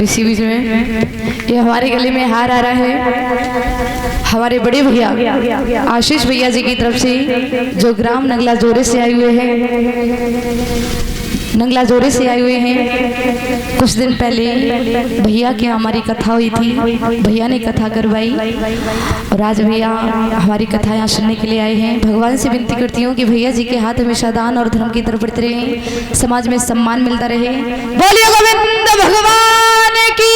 इसी बीच में ये हमारे गले में हार आ रहा है हमारे बड़े भैया आशीष भैया जी की तरफ से, जो ग्राम नंगला जोरे से आए हुए हैं, नंगला जोरे से आए हुए हैं। कुछ दिन पहले भैया की हमारी कथा हुई थी, भैया ने कथा करवाई और आज भैया हमारी कथा यहाँ सुनने के लिए आए हैं। भगवान से विनती करती हूँ कि भैया जी के हाथ हमेशा दान और धर्म की तरफ बढ़ते रहे, समाज में सम्मान मिलता रहे। बोलिए गोविंद भगवान की।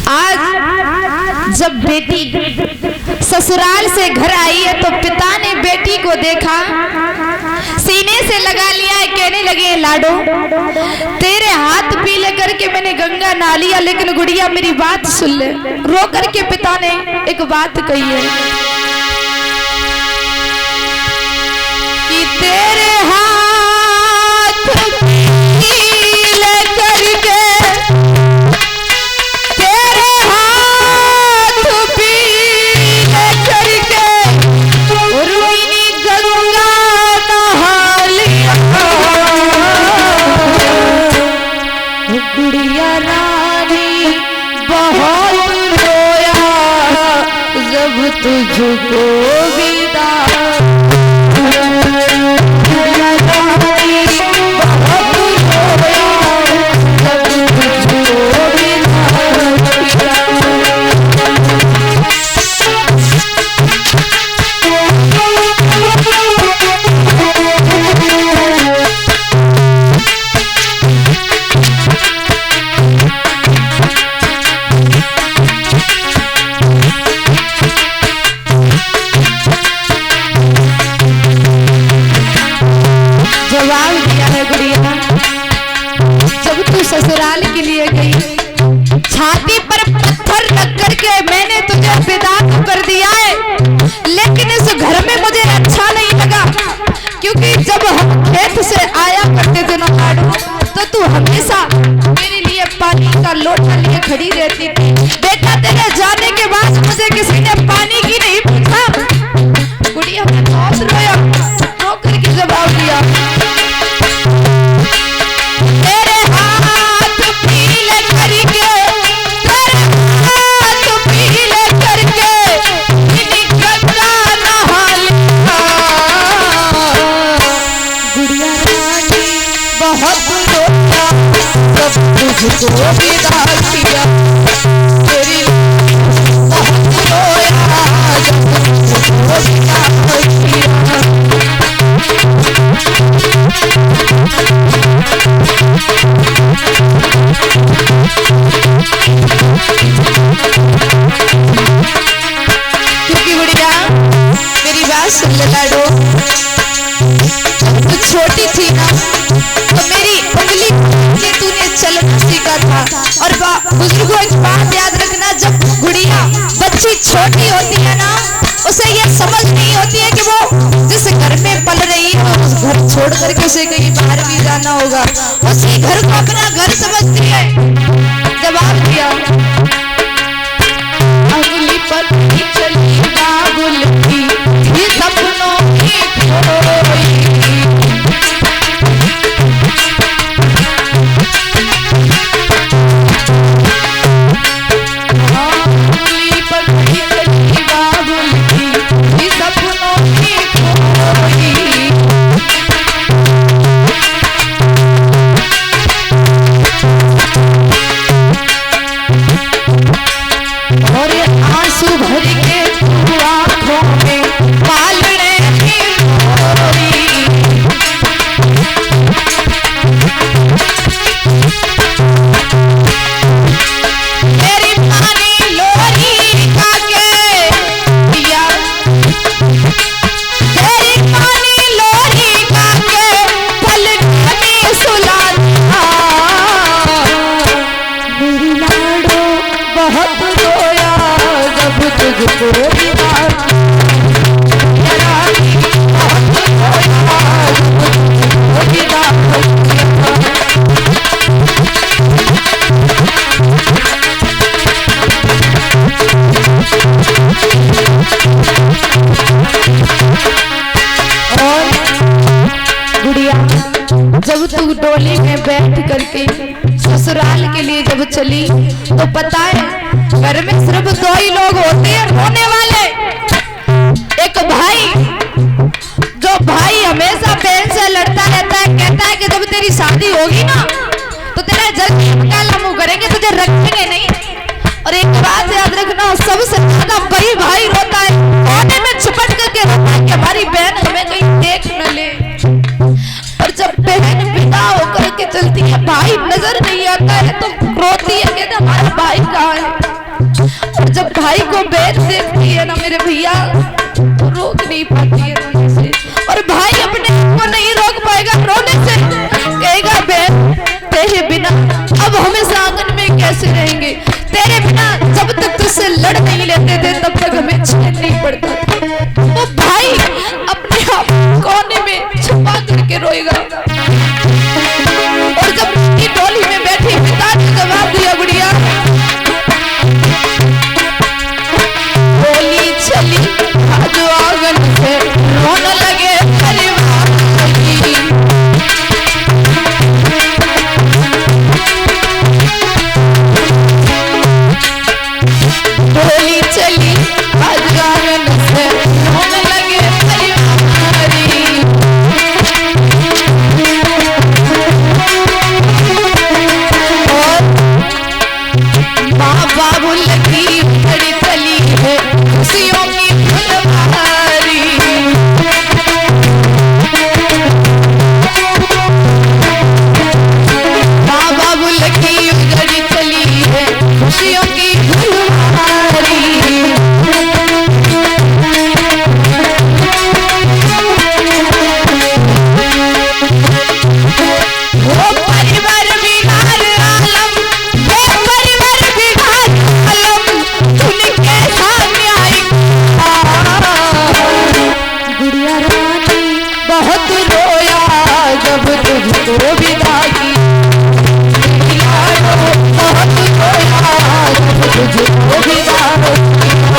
आज जब बेटी ससुराल से घर आई है तो पिता ने बेटी को देखा, सीने से लगा लिया है, कहने लगे लाडो तेरे हाथ पीले करके मैंने गंगा नहा लिया, लेकिन गुड़िया मेरी बात सुन ले। रो करके पिता ने एक बात कही है कि तेरे हाथ पीले करके, तेरे हाथ पीले करके रोहिणी गंगा नहा लिया, गुड़िया रानी बहुत रोया जब तुझको विदा, गुड़िया रानी बहुत रोया जब तुझको ससुराल के लिए गई, छाती पर पत्थर रख करके मैंने तुझे विदा कर दिया है, लेकिन इस घर में मुझे अच्छा नहीं लगा, क्योंकि जब हम खेत से आया करते थे ना लाडो, तो तू हमेशा मेरे लिए पानी का लोटा लिए खड़ी रहती थी। बेटा तेरे जाने के बाद मुझे किसी ने पानी की नहीं पूछा। गुड़िया ने बहुत रोया, रो करके जवाब दिया तुझको विदा किया, तेरी बहुत रोया जब तुझको विदा किया। क्योंकि गुड़िया मेरी बात सुन ले लाडो, तू छोटी थी ना तो मेरी उंगली से तूने चलना सीखा था। और बुजुर्गों एक बात याद रखना, जब गुड़िया बच्ची छोटी होती है ना, उसे ये समझ नहीं होती है कि वो जिस घर में पल रही है उस घर छोड़ करके उसे कहीं बाहर भी जाना होगा, उसी घर को अपना घर समझती है। जवाब दिया अगली पत्नी चली बाबुल की थी सपनों की खोई, भर करके ससुराल के लिए जब चली तो पता है घर में सिर्फ 2 ही लोग होते हैं रोने वाले। एक भाई, जो भाई हमेशा बहन से लड़ता रहता है, कहता है कि जब तेरी शादी होगी ना तो तेरा जल्दी काला मुंह करेंगे, तुझे रखेंगे नहीं। और एक बात याद रखना, सबसे ज्यादा वही भाई रोता है, कोने में छिपट करके रोता है कि हमारी बहन हमें कहीं देख न ले। और जब बहन विदा होकर के चलती है, भाई नजर नहीं आता है तो रोती है कि हमारा भाई कहाँ है। और जब भाई को बहन देखती है ना मेरे भैया, तो रोक नहीं पाती है रोने से। और भाई अपने को नहीं रोक पाएगा रोने से, कहेगा बहन तेरे बिना अब हमेशा आंगन में कैसे रहेंगे, तेरे बिना जब तक तुझसे लड़ नहीं लेते थे तब तक हमें चैन नहीं पड़ता। वो भाई अपने आप कोने में छुपा करके रोएगा। और जब की टोली में बैठी पिता ने जवाब दिया, गुड़िया बोली चली आज आंगन से रोने लगे परिवार की। बोली चली आज आंगन से रोने लगे परिवारी। और माँ बाबू लगी बड़ी चली है खुशियों की फुलवारी। माँ बाबू लगी बड़ी चली है खुशियों की फुलवारी। वो परिवार बिगाड़ आलम, वो परिवार बिगाड़ आलम, तूने कैसा न्याय किया। गुड़िया रानी बहुत रोया जब तुझको विदा की। बहुत रोया जब तुझको विदा किया।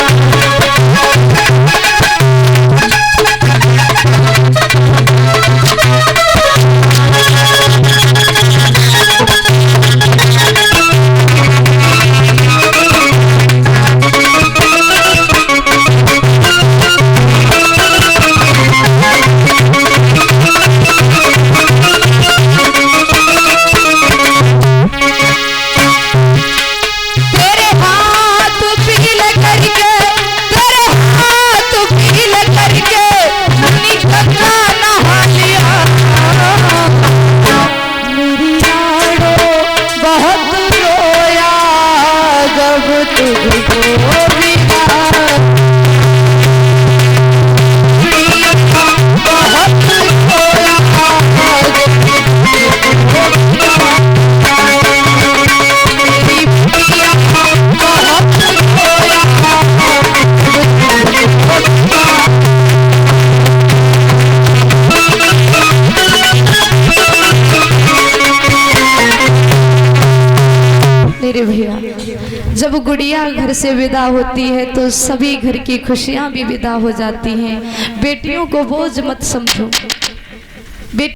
जब गुड़िया घर से विदा होती है तो सभी घर की खुशियां भी विदा हो जाती हैं। बेटियों को बोझ मत समझो।